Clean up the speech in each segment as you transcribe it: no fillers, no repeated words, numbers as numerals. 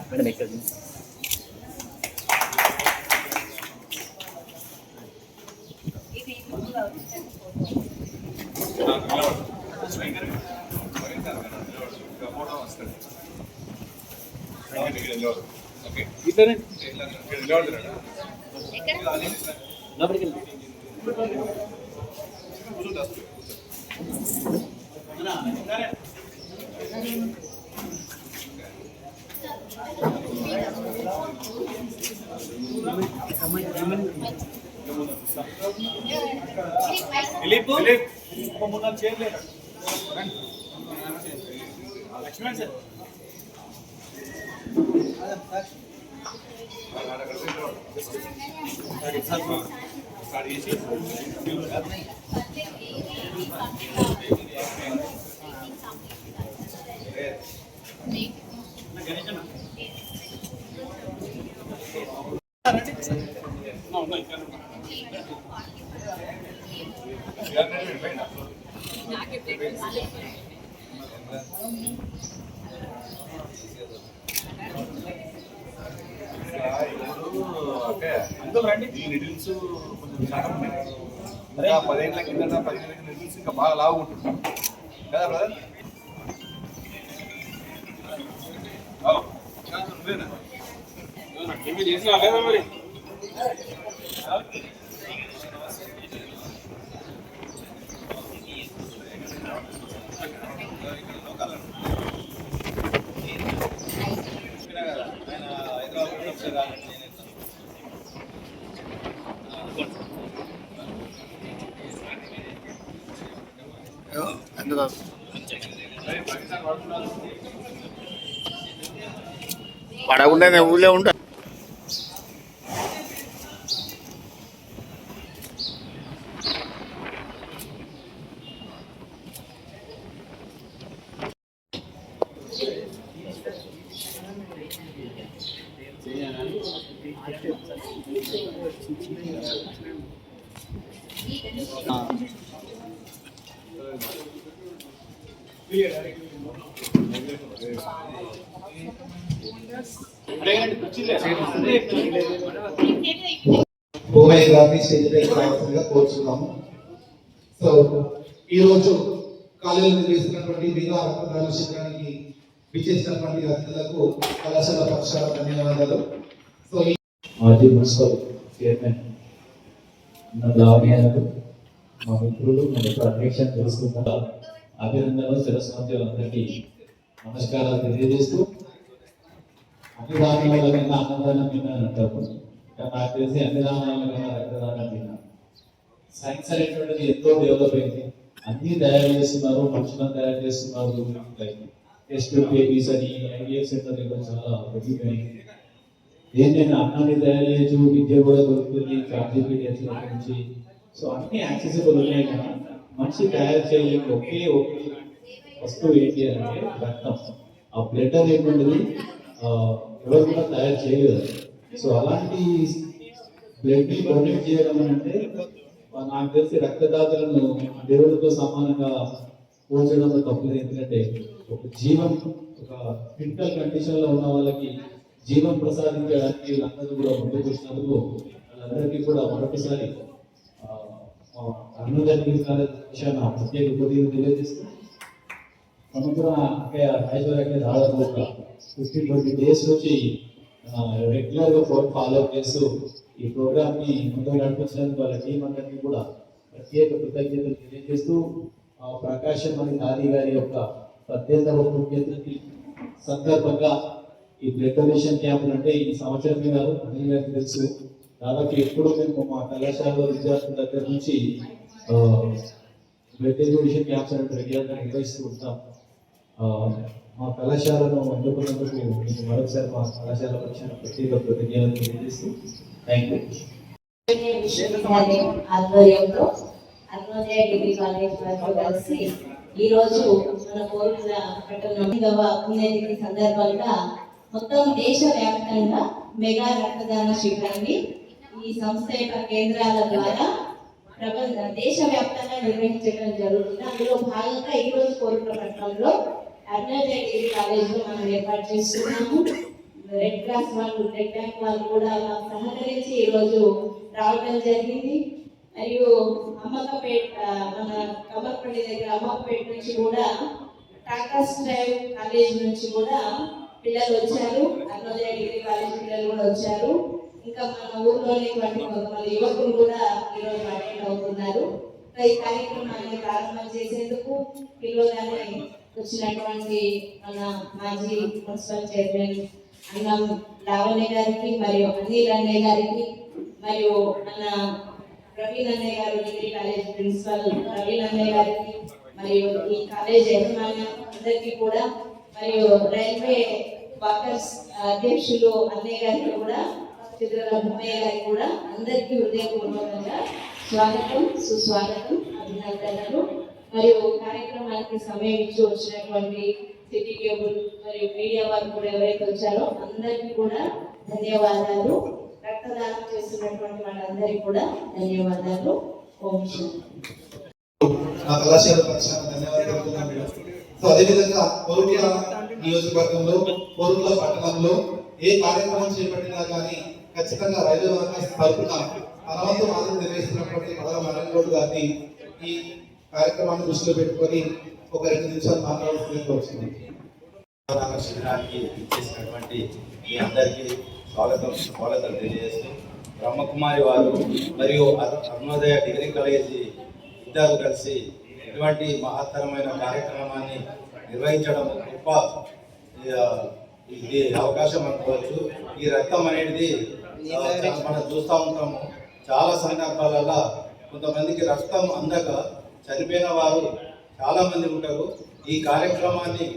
Madam ఎక్కడ లోపలికి Laxman sir ఈ నిడిల్స్ కొంచెం శాతం ఉన్నాయి. 10 ఏళ్ళ కింద 15 ఏళ్ళ నిడిల్స్ ఇంకా బాగా లావు ఉంటుంది కదా బ్రదర్? మరి పడకుండా ఊళ్ళో ఉంటా. కోరుచున్నాము. సో ఈరోజు కాలేజీలో నిర్వహిస్తున్నటువంటి మెగా రక్తదాన శిబిరానికి విచ్చేసినటువంటి అతిథులకు కళాశాల పక్షాల ధన్యవాదాలు. సో మాజీ మున్సిపల్ చైర్మన్ లావణ్యాలకు మా మిత్రులు మన అధ్యక్షులు తెలుసుకుంటా అభినందనలు సరస్వతులందరికీ నమస్కారాలు తెలియజేస్తూ అన్ని దానాల కన్నా అన్నదానం విన్నా అంటారు. నాకు తెలిసి అన్ని దానాల కన్నా రక్తదానం విన్నా. సైన్స్ అనేటువంటిది ఎంతో డెవలప్ అయింది. అన్ని తయారు చేస్తున్నారు, మనుషులను తయారు చేస్తున్నారు. టెస్ట్ బేబీస్ అని ఐవీఎఫ్ సెంటర్ చాలా పెరిగిపోయింది. ఏంటంటే అన్నాన్ని తయారు చేయొచ్చు, విద్య కూడా దొరుకుతుంది చార్జీపీడిఎస్ నుంచి. సో అన్ని యాక్సెసిబుల్ ఉన్నాయి కదా. మనిషి తయారు చేయలేని ఒకే వస్తువు ఏంటి అంటే రక్తం. ఆ బ్లడ్ అనేటువంటిది ఎవరు కూడా తయారు చేయలేదు. సో అలాంటి బ్లడ్ ని డొనేట్ చేయడం అంటే నాకు తెలిసి రక్తదాతలను దేవుడితో సమానంగా పోల్చడంలో తప్పలేదు. ఎందుకంటే ఒక జీవం, ఒక క్రిటికల్ కండిషన్ లో ఉన్న వాళ్ళకి జీవం ప్రసాదించడానికి వీళ్ళందరూ కూడా ముందుకు వచ్చినందుకు వాళ్ళందరికీ కూడా మరొకసారి అన్నదానికి ప్రత్యేక కొద్దిగా తెలియజేస్తూ సమగ్ర దాదాపు 15-20 డేస్ నుంచి రెగ్యులర్ గా ఫాలో అప్ చేస్తూ ఈ ప్రోగ్రామ్ ని ముందుకు నడిపించడానికి వాళ్ళ టీం అందరికీ కూడా ప్రత్యేక కృతజ్ఞతలు తెలియజేస్తూ ప్రకాశం అని నాది గారి యొక్క 18వ పుణ్యతిథి సందర్భంగా ఈ బ్లడ్ డొనేషన్ క్యాంపులు అంటే ఈ సంవత్సరం మీద అనిల్ గారికి తెలుసు, దాదాపు ఎప్పుడు మేము మా కళాశాల విద్యార్థుల దగ్గర నుంచి బ్లడ్ డొనేషన్ క్యాంప్స్ అంటే రెగ్యులర్గా నిర్వహిస్తూ ఉంటాం. మా కళాశాలను అందుకున్నందుకు మీకు మరొకసారి మా కళాశాల పక్షాన ప్రత్యేక కృతజ్ఞతలు తెలియజేస్తూ థ్యాంక్ యూ. విశ్వవిద్యాలయం ఆధ్వర్యంలో అరుణోదయ డిగ్రీ కాలేజ్ వారితో కలిసి ఈ రోజు మన కోరుట్ల పట్టణంలో పుణ్యతిథి సందర్భంగా మొత్తం దేశవ్యాప్తంగా మెగా రక్తదాన శిబిరాన్ని ఈ సంస్థ యొక్క కేంద్రాల ద్వారా దేశవ్యాప్తంగా నిర్వహించడం జరుగుతుంది. అందులో భాగంగా ఈ రోజు కోరుట్ల పట్టణంలో అరుణోదయ డిగ్రీ కాలేజ్ లో మనం ఏర్పాటు చేస్తున్నాము. రెడ్ క్రాస్ వాళ్ళు, రెడ్ బ్యాంక్ వాళ్ళు కూడా సహకరించి ఈ రోజు రావడం జరిగింది. మరియు అమ్మకపేట, మన కమర్పల్లి దగ్గర అమ్మకపేట నుంచి కూడా టాటా స్ట్రైవ్ కాలేజ్ నుంచి కూడా పిల్లలు వచ్చారు, అరుణోదయ డిగ్రీ కాలేజ్ పిల్లలు కూడా వచ్చారు. ఇంకా మన ఊర్లోని కొంతమంది యువకులు కూడా ఈరోజు అటెండ్ అవుతున్నారు. ఈ కార్యక్రమాన్ని ప్రారంభం చేసేందుకు పిల్లగానే వచ్చినటువంటి మన మాజీ మున్సిపల్ చైర్మన్ అన్నం లావణ్య గారికి, మరియు అనిల్ అన్నయ్య గారికి, మరియు మన ప్రవీణ్ అన్నయ్య గారు డిగ్రీ కాలేజ్ ప్రిన్సిపల్ ప్రవీణ్ అన్నయ్య గారికి, మరియు ఈ కాలేజ్ యజమాన్యం అందరికీ కూడా, మరియు రైల్వే వర్కర్స్ అధ్యక్షులు అన్నయ్య గారికి కూడా, చిత్రాల భూమయ్య గారికి కూడా అందరికీ హృదయపూర్వకంగా స్వాగతం, సుస్వాగతం, అభినందనలు. మరియు కార్యక్రమానికి సమయం ఇచ్చి వచ్చినటువంటి సిటీ కేబుల్ మరియు మీడియా వారు కూడా ఎవరైతే వచ్చారో అందరికీ కూడా ధన్యవాదాలు. రక్తదానం చేస్తున్నటువంటి వాళ్ళందరికీ కూడా ధన్యవాదాలు. ఓం శాంతి. నా కళాశాల పక్షాన ధన్యవాదాలు. సో అదేవిధంగా కోరుట్ల నియోజకవర్గంలో, కోరుట్ల పట్టణంలో ఏ కార్యక్రమం చేపట్టినా కానీ ఖచ్చితంగా రైల్వే వర్కర్స్ తరఫున తన వంతు మాదిరి నిర్వహిస్తున్నటువంటి మదన మరణగౌడ్ గారిని ఈ కార్యక్రమాన్ని దృష్టిలో పెట్టుకొని ఒక 2 నిమిషాలు మాట్లాడుతూ శిబిరానికి ఇచ్చేసినటువంటి మీ అందరికీ స్వాగతం తెలియజేస్తూ, బ్రహ్మకుమారి వారు మరియు అరుణోదయ డిగ్రీ కాలేజీ విద్యార్థులు కలిసి ఇటువంటి మహత్తరమైన కార్యక్రమాన్ని నిర్వహించడం గొప్ప ఇది అవకాశం అనుకోవచ్చు. ఈ రక్తం అనేది మనం చూస్తూ ఉంటాము. చాలా సందర్భాలలో కొంతమందికి రక్తం అందక చనిపోయిన వారు చాలామంది ఉంటారు. ఈ కార్యక్రమాన్ని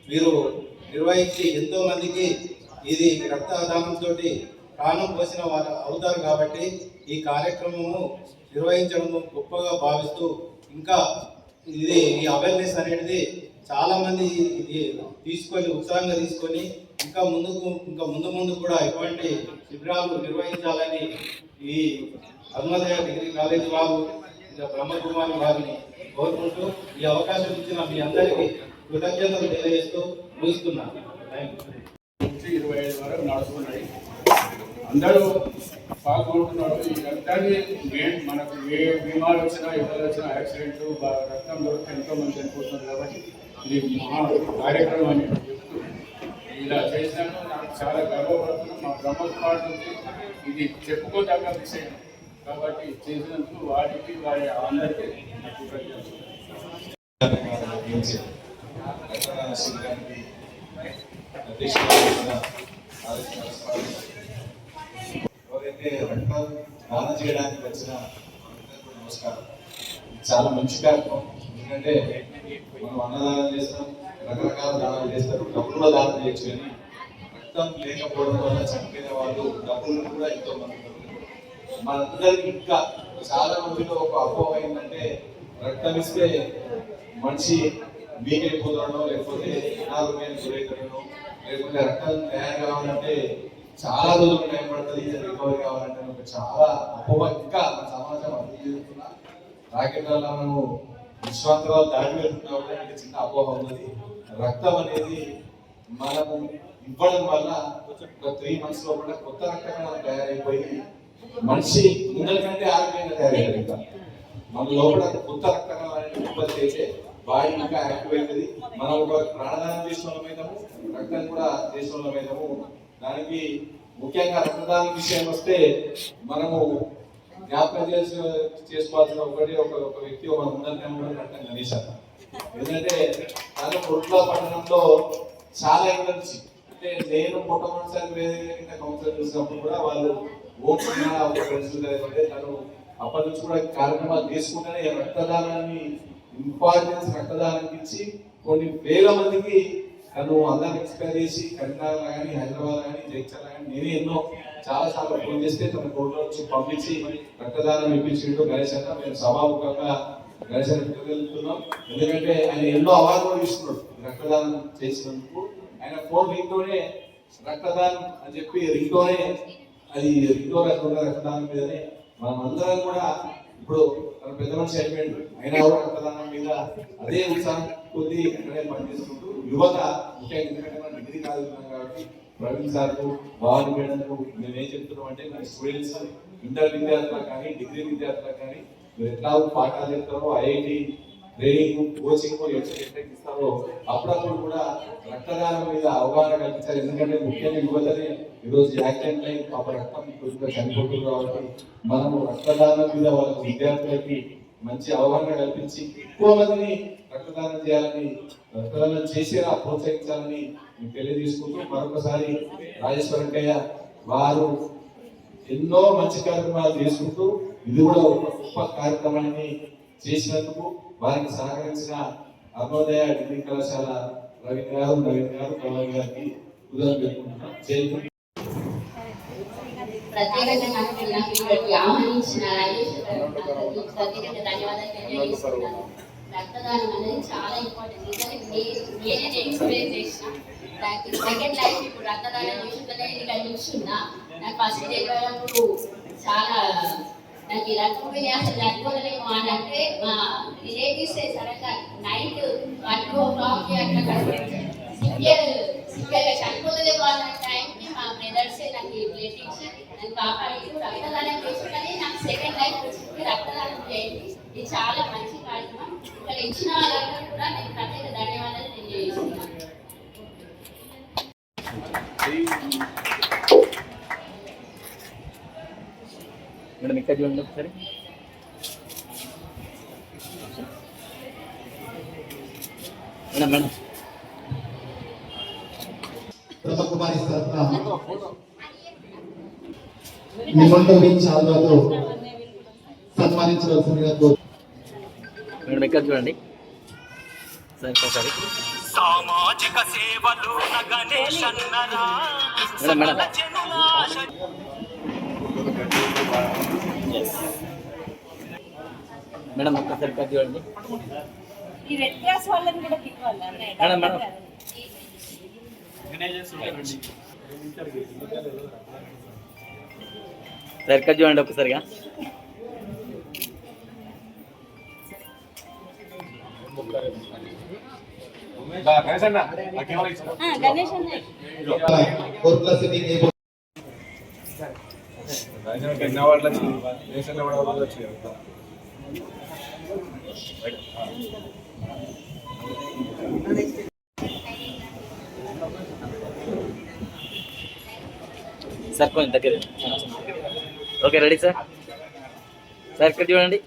మీరు నిర్వహించి ఎంతో మందికి ఇది రక్తదానంతో ప్రాణం పోసిన వారు అవుతారు. కాబట్టి ఈ కార్యక్రమము నిర్వహించడము గొప్పగా భావిస్తూ, ఇంకా ఇది ఈ అవేర్నెస్ అనేది చాలామంది తీసుకొని ఉత్సాహంగా తీసుకొని ఇంకా ముందు కూడా ఇటువంటి శిబిరాలు నిర్వహించాలని ఈ అరుణోదయ డిగ్రీ కాలేజ్ వారు, బ్రహ్మకుమారి వారిని కోరుకుంటూ ఈ అవకాశం ఇచ్చిన మీ అందరికీ కృతజ్ఞతలు తెలియజేస్తూ ముగిస్తున్నాను. 25 వరకు నడుస్తున్నాయి. అందరూ పాల్గొంటున్నారు. ఈ రక్తాన్ని మనకు ఏ బీమాలు వచ్చినా, ఎవరు వచ్చినా, యాక్సిడెంట్ రక్తం దొరికితే ఎంతో మంది చనిపోతున్నారు. కాబట్టి ఇది మహా కార్యక్రమం అని చెప్తూ ఇలా చేసినాక నాకు చాలా గర్వపడుతున్నాను. మా బ్రహ్మకుమార్ నుంచి ఇది చెప్పుకోదగ్గ విషయం కాబట్టి చేసినందుకు వారికి వారి అందరికీ ఎవరైతే రక్తం దానం చేయడానికి వచ్చిన నమస్కారం. చాలా మంచి కార్యక్రమం. ఎందుకంటే మనం అన్నదానం చేస్తాం, రకరకాల దానాలు చేస్తారు, డబ్బులు కూడా దానం చేయొచ్చు. కానీ రక్తం లేకపోవడం వల్ల చనిపోయిన వాళ్ళు డబ్బులు కూడా ఎంతో మంది. మనందరికి ఇంకా చాలా మందిలో ఒక అపోహ ఏంటంటే రక్తం ఇస్తే మనిషి వీక్ అయిపోతాడో, లేకపోతే అనారోగ్యాన్ని గురవుతాడో, లేకపోతే రక్తం తయారు కావాలంటే చాలా రోజులు టైం పడుతుంది, రికవరీ కావాలంటే ఒక చాలా అపోహ ఇంకా మన సమాజం అభివృద్ధి చెందుతున్నా రాకెట్లలో మనము విశ్వాంతరాలు దాటి వెళ్తున్నా కూడా ఇంకా చిన్న అపోహ ఉన్నది. రక్తం అనేది మనము ఇవ్వడం వల్ల ఒక 3 months లోపల కొత్త రక్తం తయారైపోయి మనిషి ముందర కంటే ఆరోగ్యంగా తయారయ్యారు. మన లోపల కొత్త రక్తం ఉత్పత్తి అయితే బాడీ ఇంకా యాక్టివ్ అవుతుంది. మనం ఒక ప్రాణదానం చేసినోళ్ళమైతాము, రక్తం కూడా చేసినోళ్ళమైతాము. దానికి ముఖ్యంగా రక్తదానం విషయం వస్తే మనము జ్ఞాపకం చేసుకోవాల్సిన ఒక వ్యక్తి మన ముందరనే ఉండడం రక్తం గణేష్. ఎందుకంటే తను కొట్ల పట్టణంలో చాలా ఏళ్ళ నుంచి అంటే నేను మొట్టమొదటిసారి వేరే కౌన్సిలర్ చూసినప్పుడు కూడా వాళ్ళు ఓపెన్ గా ఒక ప్రెసిడెంట్ తను అప్పటి నుంచి కూడా కార్యక్రమాలు తీసుకుంటేనే రక్తదానాన్ని ఇంపార్టెన్స్ రక్తదానానికి ఇచ్చి కొన్ని వేల మందికి తను అందరిని ఎక్స్ప్లెయిన్ చేసి కరీంనగర్ కానీ హైదరాబాద్ కానీ జైచల్ కానీ నేనే ఎన్నో చాలా సార్లు ఫోన్ చేస్తే తన కోర్టులో నుంచి పంపించి రక్తదానం ఇప్పించిండు గణేష్ అన్న. మేము సభాముఖంగా గణేష్ అన్న వెళ్తున్నాం. ఎందుకంటే ఆయన ఎన్నో అవార్డులు ఇస్తున్నాడు రక్తదానం చేసినందుకు. ఆయన ఫోన్ రింగ్తోనే రక్తదానం అని చెప్పి రింగ్తోనే అది రింగ్తో రక్తదానం మీదనే మనం అందరం కూడా ఇప్పుడు మన పెద్ద మనిషి అయిపోయింది అయినా కూడా రక్తదానం మీద అదే ఉత్సాహం కొద్ది ఇక్కడే పనిచేసుకుంటూ యువత ముఖ్యంగా ఎందుకంటే మనం డిగ్రీ కాదున్నాం కాబట్టి ప్రవీణ్ సార్కు భవాని మేడంకు మేము ఏం చెప్తున్నాం అంటే మన స్టూడెంట్స్ ఇంటర్ విద్యార్థులకు కానీ డిగ్రీ విద్యార్థులకు కానీ మీరు ఎట్లా పాఠాలు చెప్తారో ఐఐటి ట్రైనింగ్ కోచింగ్ ఎట్లా ఇస్తారో అప్పుడప్పుడు కూడా రక్తదానం మీద అవగాహన కల్పించారు. ఎందుకంటే ముఖ్యంగా యువతనే ఈరోజు యాక్సిడెంట్ అయి పాప రక్తం కొద్దిగా చనిపోతుంది కాబట్టి మనము రక్తదానం మీద వాళ్ళకి విద్యార్థులకి మంచి అవగాహన కల్పించి ఎక్కువ మందిని రక్తదానం చేయాలని రక్తదానం చేసేలా ప్రోత్సహించాలని మేము తెలియజేసుకుంటూ మరొకసారి రాజేశ్వరంకయ్య వారు ఎన్నో మంచి కార్యక్రమాలు చేసుకుంటూ ఇది కూడా ఒక గొప్ప కార్యక్రమాన్ని చేసినందుకు వారికి సహకరించిన అరుణోదయ డిగ్రీ కళాశాల నవీన్ గారు కమల్ గారికి ఉదాహరణ పెట్టుకుంటున్నాం. ప్రత్యేకంగా నాకు ఇక్కడికి ఆహ్వానించిన ప్రత్యేకంగా ధన్యవాదాలు తెలియజేస్తున్నాను. రక్తదానం అనేది చాలా ఇంపార్టెంట్. నేనే ఎక్స్పీరియన్స్ చేసిన సెకండ్ లైఫ్ ఇప్పుడు రక్తదానం చేస్తుంటే ఇక్కడ చూస్తున్నా. నాకు ఫస్ట్ చెప్పినప్పుడు చాలా నాకు ఈ రక్తం మీద అసలు తట్టుకోలేము అని అంటే మా రిలేటివ్స్ సడన్గా నైట్ 1 o'clock అట్లా సివియర్గా చనిపోలేము అన్న టైంకి మా బ్రదర్సే నాకు బ్లడ్ ఇచ్చి నన్ను కాపాడి రక్తదానం చేసుకుంటే నాకు సెకండ్ లైఫ్ వచ్చింది. రక్తదానం చేయండి, ఇది చాలా మంచి కార్యక్రమం. ఇక్కడ ఇచ్చిన వాళ్ళందరూ కూడా నేను ప్రత్యేక ధన్యవాదాలు తెలియజేస్తున్నాను. మేడం ఇక్కడ చూడండి ఒకసారి. మేడం మేడం బ్రహ్మకుమారి తరఫున నిబంధన చాలుతో సన్మానించవలసిందిగా మేడం ఇక్కడ చూడండి సార్ ఒకసారి. సామాజిక సేవలు గణేశన్నరా మేడం మేడం మేడం ఒక్కసారి ఇక్కడ చూడండి. ఈ రెడ్ క్రాస్ వాళ్ళని కూడా పిలవాలి మేడం మేడం సార్ ఇక్కడ చూడండి ఒక్కసారిగా. గణేష్ అన్న సార్ కొంచెం దగ్గర. Okay ready sir. సార్ ఇక్కడ చూడండి.